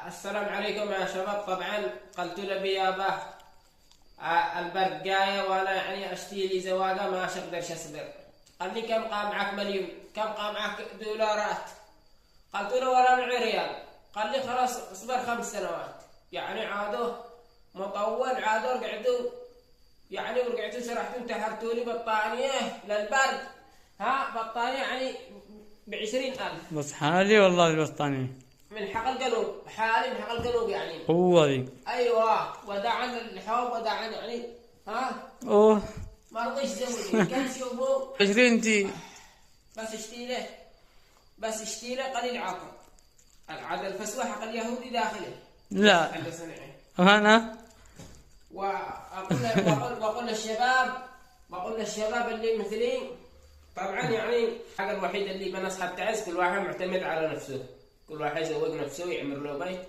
السلام عليكم يا شباب. طبعا قلت لبي يابا البرد جاية وانا يعني اشتري لي زواجة ما اقدرش اصبر. قال لي كم قام معك مليون، كم قام معك دولارات؟ قلت له ولا معي ريال. قال لي خلاص اصبر 5 سنوات. يعني عادوا مطول، عادوا رجعتوا يعني ورجعتوا شرحتوا انتحرتوا لي بطانية للبرد. بطانية يعني ب20,000 بس حالي والله البسطانية من حق القلوب، حالي من حق القلوب يعني. قوة ذي. ايوه وداعا للحب وداعا يعني اوه ما رضيش زوجي كان شوفوا 20 تي. بس اشتي له قليل عقل. عاد الفسوة حق اليهودي داخله لا عند صنعه. انا واقول للشباب اللي مثلي طبعا يعني الحاجة الوحيدة اللي بنصحى تعز كل واحد معتمد على نفسه، كل واحد يزوج نفسه ويعمل له بيت.